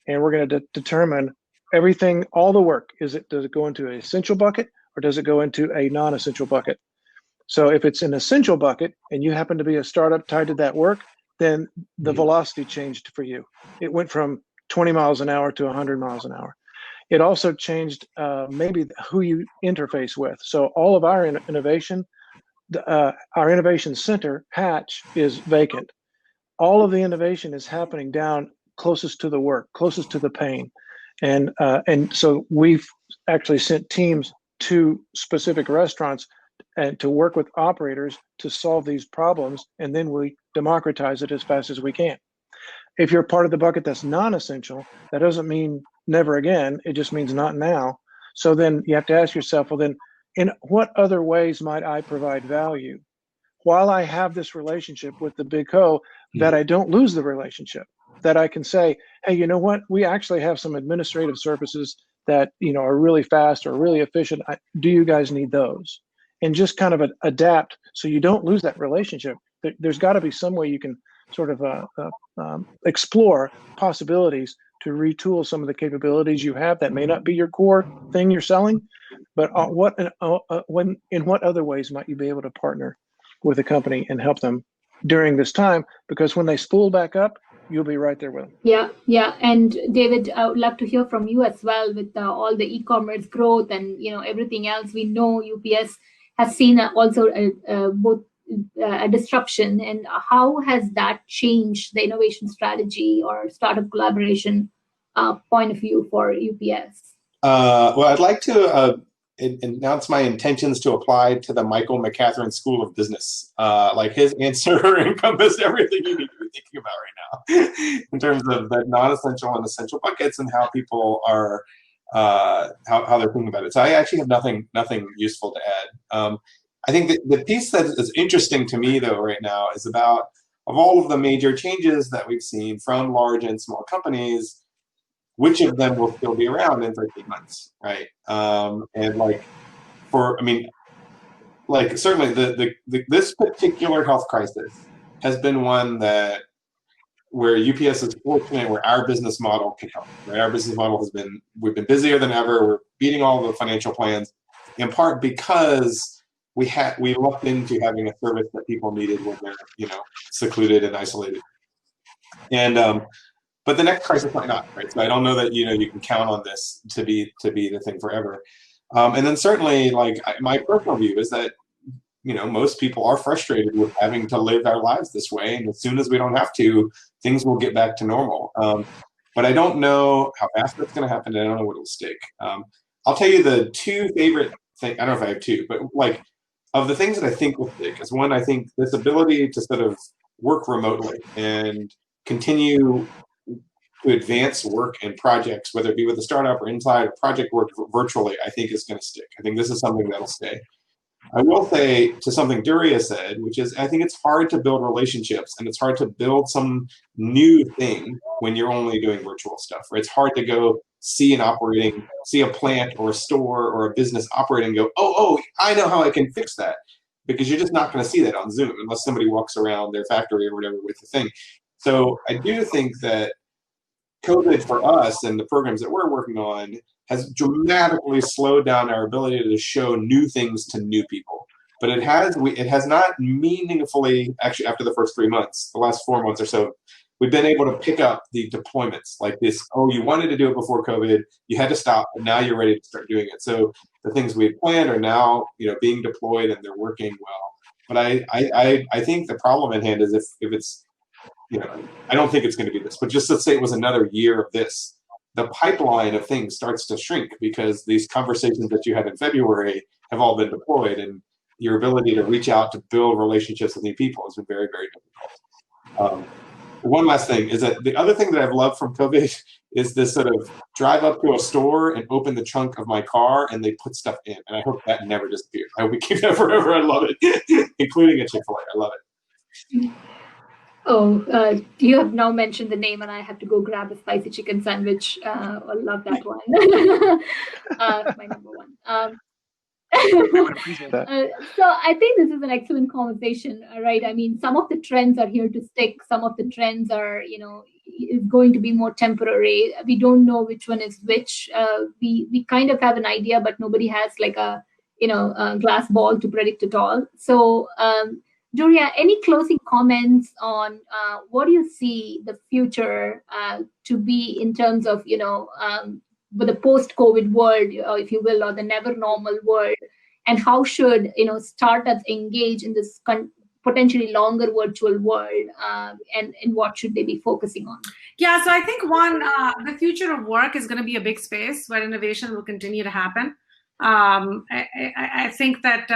and we're going to determine everything, all the work. Does it go into an essential bucket or does it go into a non-essential bucket? So if it's an essential bucket and you happen to be a startup tied to that work, then the velocity changed for you. It went from 20 miles an hour to 100 miles an hour. It also changed maybe who you interface with. So all of our innovation, our innovation center, Hatch, is vacant. All of the innovation is happening down closest to the work, closest to the pain. And so we've actually sent teams to specific restaurants and to work with operators to solve these problems, and then we democratize it as fast as we can. If you're part of the bucket that's non-essential, that doesn't mean never again, it just means not now. So then you have to ask yourself, well then, in what other ways might I provide value while I have this relationship with the big co, that I don't lose the relationship, that I can say, hey, you know what, we actually have some administrative services that are really fast or really efficient. Do you guys need those? And just kind of adapt so you don't lose that relationship. There's got to be some way you can sort of explore possibilities to retool some of the capabilities you have that may not be your core thing you're selling, but in what other ways might you be able to partner with a company and help them during this time? Because when they spool back up, you'll be right there with them. Yeah. And David, I would love to hear from you as well with all the e-commerce growth and everything else. We know UPS has seen also both a disruption, and how has that changed the innovation strategy or startup collaboration point of view for UPS? Well, I'd like to announce my intentions to apply to the Michael McCatherine School of Business. Like his answer encompassed everything you need to be thinking about right now in terms of the non-essential and essential buckets and how people are how they're thinking about it. So I actually have nothing useful to add. I think the piece that is interesting to me though right now is about, of all of the major changes that we've seen from large and small companies, which of them will still be around in 13 months, right? And certainly this particular health crisis has been one where UPS is fortunate, where our business model can help. Right? Our business model we've been busier than ever. We're beating all the financial plans, in part because we looked into having a service that people needed when they're secluded and isolated. And but the next crisis might not, right? So I don't know that you can count on this to be the thing forever. And then certainly, my personal view is that most people are frustrated with having to live our lives this way, and as soon as we don't have to, things will get back to normal. But I don't know how fast that's going to happen, and I don't know what will stick. I'll tell you the two favorite things. I don't know if I have two, but of the things that I think will stick is one, I think this ability to sort of work remotely and continue to advance work and projects, whether it be with a startup or inside or project work virtually, I think is going to stick. I think this is something that'll stay. I will say to something Duria said, which is I think it's hard to build relationships and it's hard to build some new thing when you're only doing virtual stuff. Right? It's hard to go see a plant or a store or a business operating and go, oh, I know how I can fix that. Because you're just not going to see that on Zoom unless somebody walks around their factory or whatever with the thing. So I do think that COVID for us and the programs that we're working on has dramatically slowed down our ability to show new things to new people. But it has not meaningfully, actually after the first 3 months, the last 4 months or so, we've been able to pick up the deployments like this. Oh, you wanted to do it before COVID, you had to stop, but now you're ready to start doing it. So the things we had planned are now, being deployed and they're working well. But I think the problem at hand is if it's, I don't think it's going to be this, but just let's say it was another year of this, the pipeline of things starts to shrink because these conversations that you had in February have all been deployed, and your ability to reach out to build relationships with new people has been very, very difficult. One last thing is that the other thing that I've loved from COVID is this sort of drive up to a store and open the trunk of my car and they put stuff in. And I hope that never disappears. I hope we keep that forever. I love it, including at Chick-Fil-A. I love it. Oh, you have now mentioned the name and I have to go grab a spicy chicken sandwich. I love that one. My number one. I would appreciate that. So I think this is an excellent conversation, right? I mean, some of the trends are here to stick. Some of the trends are, is going to be more temporary. We don't know which one is which. We kind of have an idea, but nobody has like a glass ball to predict it all. So, Duria, any closing comments on what do you see the future to be in terms of, with the post-COVID world, if you will, or the never normal world, and how should startups engage in this potentially longer virtual world, and what should they be focusing on? Yeah, so I think the future of work is going to be a big space where innovation will continue to happen. I think that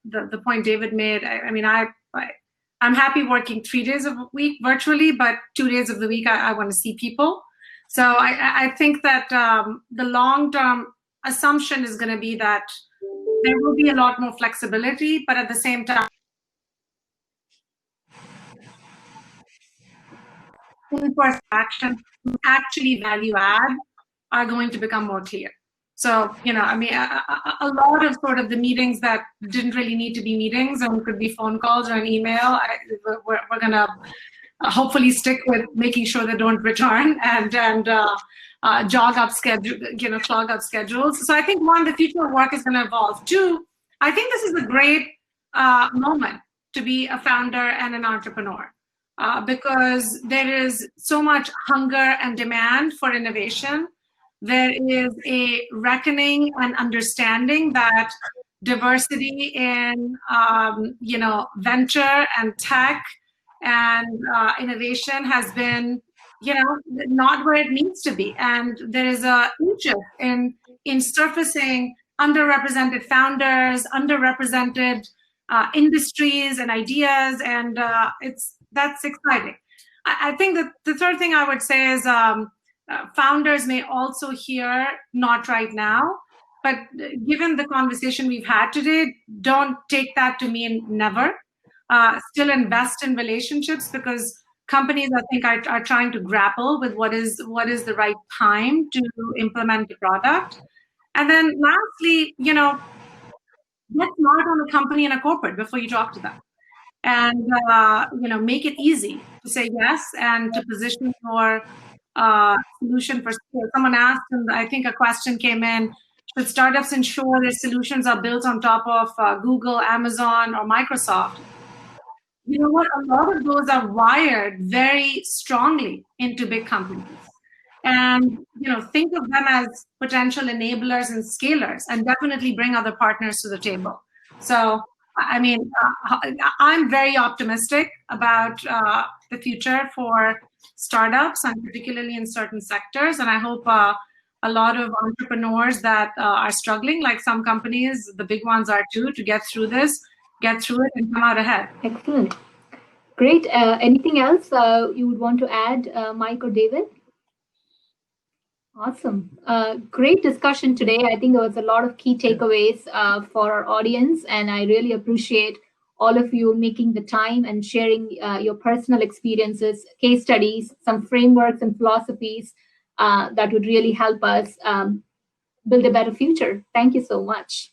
the point David made, I'm happy working 3 days a week virtually, but 2 days of the week I want to see people. So I think that the long-term assumption is going to be that there will be a lot more flexibility, but at the same time, in-person action, actually value add, are going to become more clear. So, a lot of sort of the meetings that didn't really need to be meetings and could be phone calls or an email, we're going to hopefully stick with making sure they don't return and clog up schedules. So I think one, the future of work is going to evolve. Two, I think this is a great moment to be a founder and an entrepreneur because there is so much hunger and demand for innovation. There is a reckoning and understanding that diversity in, venture and tech and innovation has been, not where it needs to be. And there is a interest in surfacing underrepresented founders, underrepresented industries and ideas, and that's exciting. I think that the third thing I would say is founders may also hear, not right now, but given the conversation we've had today, don't take that to mean never. Still invest in relationships because companies, I think, are trying to grapple with what is the right time to implement the product. And then lastly, get smart on a company and a corporate before you talk to them. And, make it easy to say yes and to position your solution for scale. Someone asked, and I think a question came in, should startups ensure their solutions are built on top of Google, Amazon, or Microsoft? You know what? A lot of those are wired very strongly into big companies. And, think of them as potential enablers and scalers, and definitely bring other partners to the table. So, I'm very optimistic about the future for startups, and particularly in certain sectors. And I hope a lot of entrepreneurs that are struggling, like some companies, the big ones are too, to get through this, get through it and come out ahead. Excellent. Great. Anything else you would want to add, Mike or David? Awesome. Great discussion today. I think there was a lot of key takeaways for our audience, and I really appreciate all of you making the time and sharing your personal experiences, case studies, some frameworks and philosophies that would really help us build a better future. Thank you so much.